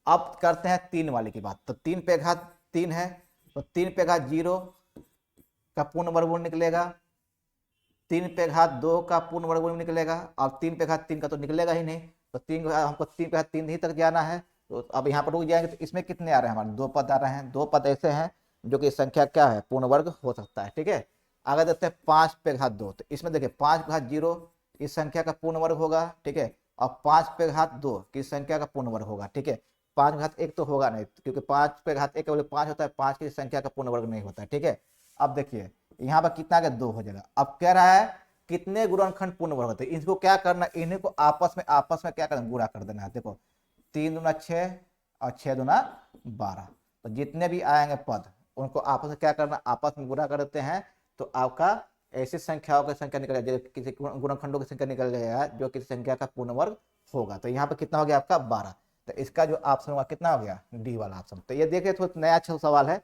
अब करते हैं 3 वाले की बात, तो 3 पे घात 3 है, तो 3 पे घात 0 का पूर्ण वर्गमूल निकलेगा, 3 पे घात 2 का पूर्ण वर्गमूल निकलेगा, अब 3 पे घात 3 का तो निकलेगा ही नहीं, तो 3 हमको 3 पे घात 3 ही तक जाना है। तो अब यहाँ पर रुक जाएंगे, तो इसमें कितने आ रहे हैं हमारे 2 पद आ रहे हैं, 2 पद ऐसे हैं जो कि संख्या क्या है पूर्ण वर्ग हो सकता है, ठीक है। आगे देखते हैं 5 पे घात 2, तो इसमें देखिए 5 पे घात 0 इस संख्या का पूर्ण वर्ग होगा, ठीक है। और 5 पे घात 2 किस संख्या का पूर्ण वर्ग होगा, ठीक है। 5 घात 1 तो होगा नहीं, क्योंकि 5 पे घात 1 का वैल्यू 5 होता है, 5 की संख्या का पूर्ण वर्ग नहीं होता है, ठीक है। अब देखिए यहाँ पर कितना आ गया 2 हो जाएगा। अब कह रहा है कितने गुणनखंड पूर्ण वर्ग होते हैं, इसको क्या करना, इन्हीं को आपस में क्या करना, गुणा कर देना है। देखो 3 दूना 6 और 6 दूना 12, तो जितने भी आएंगे पद उनको आपस में क्या करना, आपस में गुणा कर देते हैं। तो आपका ऐसी संख्याओं की संख्या निकल जाएगी, किसी गुणनखंडों की संख्या निकल जाएगा जो किसी संख्या का पूर्ण वर्ग होगा। तो यहाँ पे कितना हो गया आपका 12। तो इसका जो ऑप्शन होगा कितना हो गया, डी वाला ऑप्शन। तो ये देखिए थोड़ा नया अच्छा सवाल है,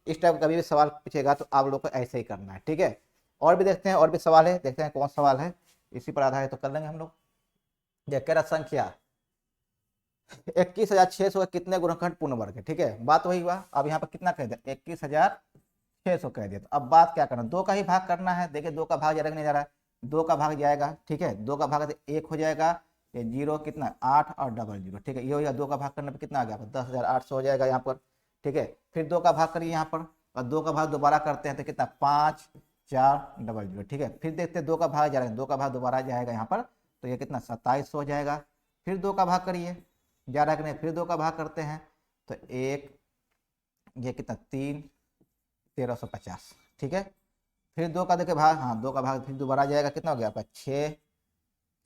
इस टाइप कभी भी सवाल पूछेगा तो आप लोग को ऐसे ही करना है, ठीक है। और भी देखते हैं, और भी सवाल है, देखते हैं कौन सवाल है, इसी पर आधारित तो कर लेंगे हम लोग। देख रहा संख्या 21,600 कितने गुणनखंड पूर्ण वर्ग है, ठीक है, बात वही हुआ। अब यहाँ पर कितना कह दिया, 21,600 कह दिया। तो अब बात क्या करना, 2 का ही भाग करना है। देखिए 2 का भाग जा रहा नहीं जा रहा है, 2 का भाग जाएगा, ठीक है, 2 का भाग 1 हो जाएगा, ये 0 कितना 8 और डबल 0, ठीक है, ये हो गया। 2 का भाग करने पर कितना आ गया 10,800 हो जाएगा यहाँ पर, ठीक है। फिर 2 का भाग करिए यहाँ पर, और 2 का भाग दोबारा करते हैं तो कितना 5 4 डबल 0, ठीक है। फिर देखते हैं 2 का भाग जा रहा है, 2 का भाग दोबारा जाएगा यहाँ पर, तो ये कितना 2700 हो जाएगा। फिर 2 का भाग करिए, जा रहा है कि नहीं, फिर 2 का भाग करते हैं तो एक, ये कितना 3 1350, ठीक है। फिर 2 का देखिए भाग, हाँ 2 का भाग फिर दोबारा जाएगा, कितना हो गया आपका 6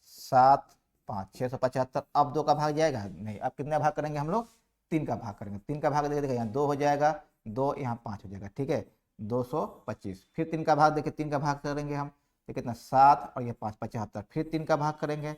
7 5 675। अब 2 का भाग जाएगा नहीं, अब कितने भाग करेंगे हम लोग, 3 का भाग करेंगे। 3 का भाग देखिए यहाँ 2 हो जाएगा, 2 यहाँ 5 हो जाएगा, ठीक है, 225। फिर 3 का भाग देखिए, 3 का भाग करेंगे हम तो कितना 7 और ये 5 75। फिर 3 का भाग करेंगे,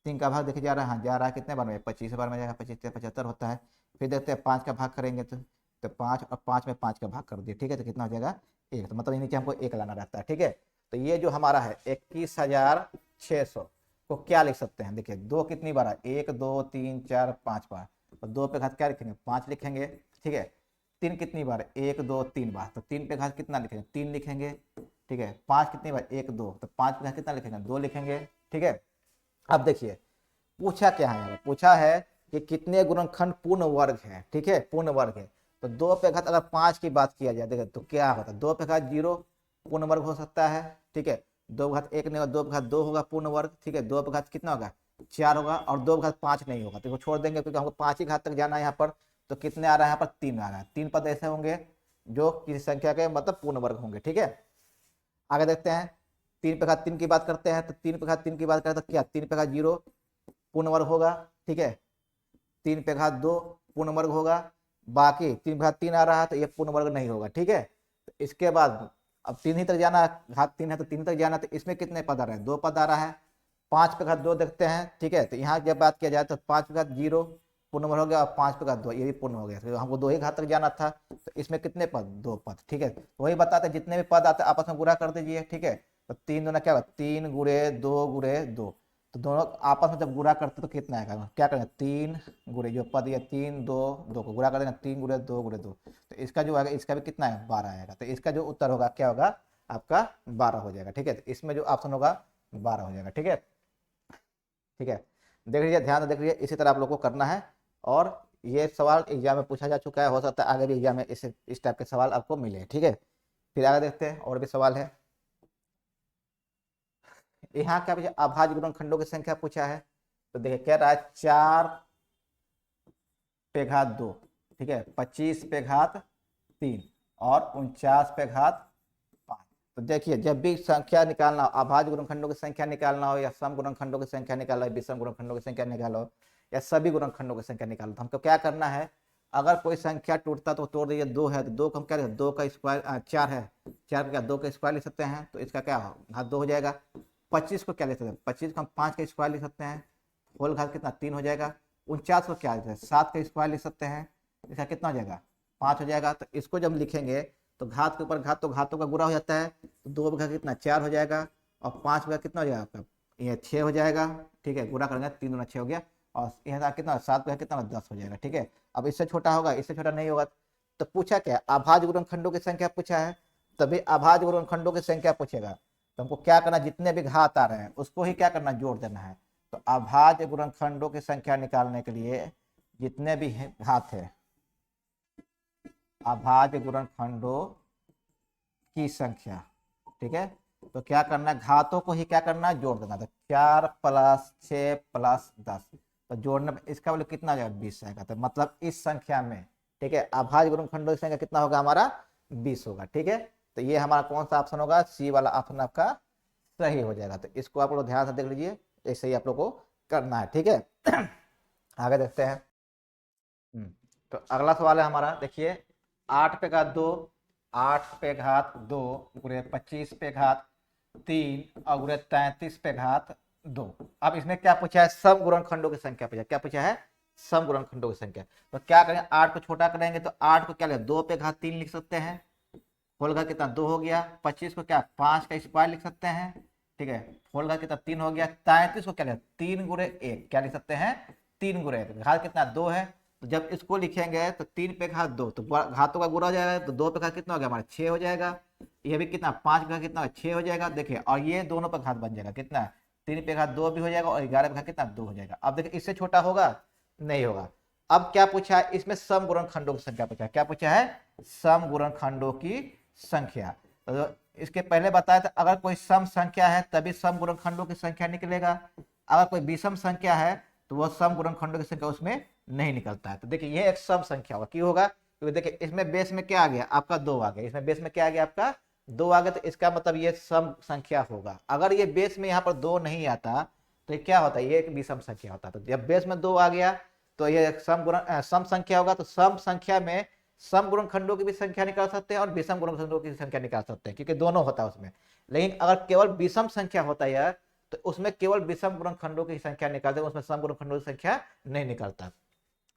3 का भाग देखिए जा रहा है, हाँ जा रहा है, कितने बार में 25 बार में जाएगा, 25 75 होता है। फिर देखते हैं 5 का भाग करेंगे तो 5 और 5 में 5 का भाग कर दिए, ठीक है, तो कितना हो जाएगा 1। तो मतलब ये नीचे हमको 1 लाना रहता है, ठीक है। तो ये जो हमारा है 21,600 को क्या लिख सकते हैं, देखिए 2 कितनी बार है, 1 2 3 4 5 बार, और 2 पे घात क्या लिखेंगे 5 लिखेंगे, ठीक है। 3 कितनी बार, 1 2 3 बार, तो 3 पे घात कितना लिखेंगे 3 लिखेंगे, ठीक है। 5 कितनी बार 1 2, तो 5 पे घात कितना लिखेंगे 2 लिखेंगे, ठीक है। अब देखिए पूछा क्या है, पूछा है कि कितने गुणनखंड पूर्ण वर्ग है, ठीक है, पूर्ण वर्ग है। तो 2 पे घात अगर 5 की बात किया जाए देखिए तो क्या होता है, 2 पे घात 0 पूर्ण वर्ग हो सकता है, ठीक है। 2 घात 1 नहीं होगा, 2 घात 2 होगा पूर्ण वर्ग, ठीक है। 2 घात कितना होगा 4 होगा, और 2 घात 5 नहीं होगा, तो छोड़ देंगे क्योंकि हमको 5 ही घात तक जाना है यहाँ पर। तो कितने आ रहा है यहाँ पर 3 आ रहा है। 3 पद ऐसे होंगे जो किसी संख्या के मतलब पूर्ण वर्ग होंगे, ठीक है। आगे देखते हैं, 3 पे घात 3 की बात करते हैं, तो 3 पे घात 3 की बात करते हैं तो क्या 3 पे घात 0 पूर्ण वर्ग होगा, ठीक है। 3 पे घात 2 पूर्ण वर्ग होगा, बाकी 3 पे घात 3 आ रहा है तो ये पूर्ण वर्ग नहीं होगा, ठीक है। तो इसके बाद अब 3 ही तक जाना है, घात 3 है तो 3 तक जाना, तो इसमें कितने पद आ रहे हैं 2 पद आ रहा है। 5 पे घात 2 देखते हैं, ठीक है। तो यहाँ जब बात किया जाए तो 5 पे घात 0 पूर्ण वर्ग हो गया, और 5 पे घात 2 ये भी पूर्ण हो गया, तो हमको 2 ही घात तक जाना था। तो इसमें कितने पद 2 पद, ठीक है। तो वही बताते जितने भी पद आते हैं आपस में गुणा कर दीजिए, ठीक है। तो 3 दूना क्या होगा 3 गुणे 2 गुणे 2, तो दोनों आपस में जब गुणा करते तो कितना आएगा, क्या करेंगे 3 गुणे जो पद ये 3 2 2 को गुणा कर देना, 3 गुणे 2 गुणे 2, तो इसका जो आएगा इसका भी कितना है 12 आएगा। तो इसका जो उत्तर होगा क्या होगा आपका 12 हो जाएगा, ठीक है। तो इसमें जो ऑप्शन होगा 12 हो जाएगा, ठीक है, ठीक है। देख लीजिए, ध्यान से देख लीजिए, इसी तरह आप लोग को करना है। और ये सवाल एग्जाम में पूछा जा चुका है, हो सकता है आगे भी एग्जाम में इस टाइप के सवाल आपको मिले, ठीक है। फिर आगे देखते हैं, और भी सवाल है। यहाँ क्या पूछा, अभाज्य गुणनखंडों की संख्या पूछा है। तो देखिए कह रहा है 4 पे घात 2, ठीक है, 25 पे घात 3 और 49 पे घात 5। तो देखिए जब भी संख्या निकालना हो, अभाज्य गुणनखंडों की संख्या निकालना हो, या सम गुणनखंडों की संख्या निकालना हो, विषम गुणनखंडों की संख्या निकालो, या सभी गुणनखंडों की संख्या निकालो, तो हमको क्या करना है, अगर कोई संख्या टूटता तो तोड़ दीजिए। 2 है तो 2 को हम क्या, 2 का स्क्वायर 4 है, 4 का क्या 2 का स्क्वायर ले सकते हैं, तो इसका क्या घात 2 हो जाएगा। 25 को क्या ले सकते हैं, 25 को हम 5 का स्क्वायर ले सकते हैं, होल घात कितना 3 हो जाएगा। 49 को क्या लेते हैं 7 का स्क्वायर ले सकते हैं, इसका कितना हो जाएगा 5 हो जाएगा। तो इसको जब लिखेंगे तो घात के ऊपर घात, तो घातों का गुणा हो जाता है, तो 2 का कितना 4 हो जाएगा, और 5 का कितना हो जाएगा आपका ये 6 हो जाएगा, ठीक है। गुणा करेंगे 3 दूना 6 हो गया, और यहाँ कितना 7 का कितना 10 हो जाएगा, ठीक है। अब इससे छोटा होगा, इससे छोटा नहीं होगा। तो पूछा क्या, अभाज्य गुणनखंडों की संख्या पूछा है, तभी अभाज्य गुणनखंडों की संख्या पूछेगा तो हमको क्या करना, जितने भी घात आ रहे हैं उसको ही क्या करना जोड़ देना है। तो अभाज्य गुणनखंडों की संख्या निकालने के लिए जितने भी घात है, अभाज्य गुणनखंडों की संख्या, ठीक है, तो क्या करना है घातों को ही क्या करना है जोड़ देना। तो 4 + 6 + 10, तो जोड़ने पर इसका वैल्यू कितना आ जाएगा 20 आएगा। तो मतलब इस संख्या में, ठीक है, अभाज्य गुणनखंडों की संख्या कितना होगा हमारा 20 होगा, ठीक है। तो ये हमारा कौन सा ऑप्शन होगा, सी वाला ऑप्शन आपका सही हो जाएगा। तो इसको आप लोग ध्यान से देख लीजिए, ऐसे ही आप लोग को करना है, ठीक है। आगे देखते हैं। तो अगला सवाल है हमारा, देखिए 8 पे घात 2, 8 पे घात 2 गुणे 25 पे घात 3 और गुणे 33 पे घात 2। अब इसमें क्या पूछा है, सम गुणनखंडों की संख्या पूछा है। क्या पूछा है, सम गुणनखंडों की संख्या। तो क्या करेंगे, 8 को छोटा करेंगे तो 8 को क्या लिखें, 2 पे घात 3 लिख सकते हैं, होल घात कितना 2 हो गया। 25 को क्या 5 का स्क्वायर लिख सकते हैं, ठीक है, होल घात कितना 3 हो गया। 33 को क्या लिखें, 3 गुणे 1 क्या लिख सकते हैं, 3 गुणे 1, घात कितना 2 है। तो जब इसको लिखेंगे तो 3 पे घात 2, तो घातों का गुणा हो जाएगा, तो 2 पे घात कितना हो गया हमारा 6 हो जाएगा। ये भी कितना 5 पे घात कितना 6 हो जाएगा, देखिए, और ये दोनों पे घात बन जाएगा कितना, 3 पे घात 2 भी हो जाएगा और 11 पे घात कितना 2 हो जाएगा। अब देखिए इससे छोटा होगा, नहीं होगा। अब क्या पूछा है, इसमें सम गुणनखंडों की संख्या पूछा है। क्या पूछा है, सम गुणनखंडों की संख्या। तो इसके पहले बताया था, अगर कोई सम संख्या है तभी सम गुणनखंडों की संख्या निकलेगा, अगर कोई विषम संख्या है तो वह सम गुणनखंडों की संख्या उसमें नहीं निकलता है। तो देखिए ये एक सम संख्या होगा, क्यों होगा, क्योंकि देखिए इसमें बेस में क्या आ गया आपका 2 आ गया, इसमें बेस में क्या आ गया आपका 2 आ गया, तो इसका मतलब ये सम संख्या होगा। अगर ये बेस में यहाँ पर 2 नहीं आता तो ये क्या होता है, ये एक विषम संख्या होता है। तो जब बेस में 2 आ गया तो ये सम संख्या होगा। तो सम संख्या में सम गुणनखंडों की भी संख्या निकाल सकते हैं और विषम गुणनखंडों की संख्या निकाल सकते हैं, क्योंकि दोनों होता है उसमें। लेकिन अगर केवल विषम संख्या होता है यार, तो उसमें केवल विषम गुणनखंडों की संख्या निकालते हैं, उसमें सम गुणनखंडों की संख्या नहीं निकलता।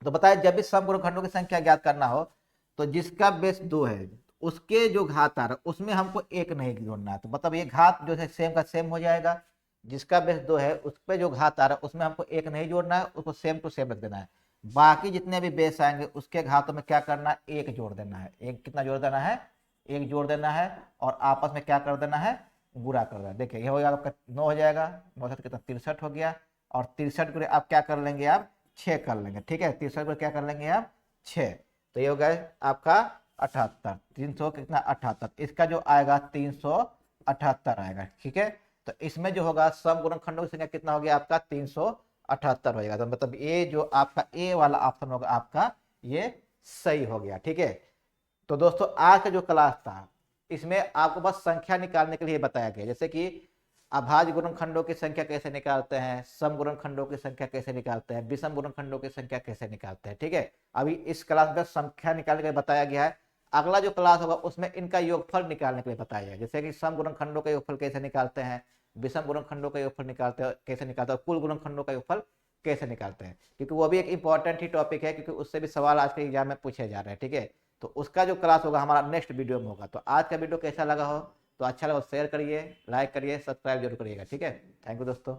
तो बताया जब भी सम गुणनखंडों की संख्या ज्ञात करना हो तो जिसका बेस 2 है उसके जो घात आ रहा है उसमें हमको 1 नहीं जोड़ना है। तो मतलब ये घात जो है सेम का सेम हो जाएगा, जिसका बेस 2 है उस पर जो घात आ रहा है उसमें हमको 1 नहीं जोड़ना है, उसको सेम टू सेम रख देना है। बाकी जितने भी बेस आएंगे उसके घातों में क्या करना है, 1 जोड़ देना है। एक कितना जोड़ देना है, 1 जोड़ देना है, और आपस में क्या कर देना है, गुणा कर देना है। देखिए ये हो जाएगा आपका 9 हो जाएगा, 9 से कितना 63 हो गया, और 63 को आप क्या कर लेंगे, आप 6 कर लेंगे, ठीक है, 63 को क्या कर लेंगे आप 6। तो ये हो गया आपका 78, 300 कितना 78, इसका जो आएगा 378 आएगा, ठीक है। तो इसमें जो होगा सम गुणनखंडों की संख्या कितना हो गया आपका 378 हो जाएगा। तो मतलब ये जो आपका ए वाला ऑप्शन होगा आपका ये सही हो गया, ठीक है। तो दोस्तों आज का जो क्लास था इसमें आपको बस संख्या निकालने के लिए बताया गया, जैसे कि अभाज्य गुणनखंडों की संख्या कैसे निकालते हैं, सम गुणनखंडों की संख्या कैसे निकालते हैं, विषम गुणनखंडों की संख्या कैसे निकालते हैं, ठीक है। अभी इस क्लास में संख्या निकालने के लिए बताया गया है। अगला जो क्लास होगा उसमें इनका योगफल निकालने के लिए बताया गया, जैसे कि सम गुणनखंडों का योगफल कैसे निकालते हैं, विषम गुणनखंडों का योगफल निकालते हैं कैसे निकालते हैं, कुल गुणनखंडों का योगफल कैसे निकालते हैं, क्योंकि वो भी एक इंपॉर्टेंट ही टॉपिक है, क्योंकि उससे भी सवाल आज के एग्जाम में पूछे जा रहे हैं, ठीक है। तो उसका जो क्लास होगा हमारा नेक्स्ट वीडियो में होगा। तो आज का वीडियो कैसा लगा हो, तो अच्छा लगा शेयर करिए, लाइक करिए, सब्सक्राइब जरूर करिएगा, ठीक है। थैंक यू दोस्तों।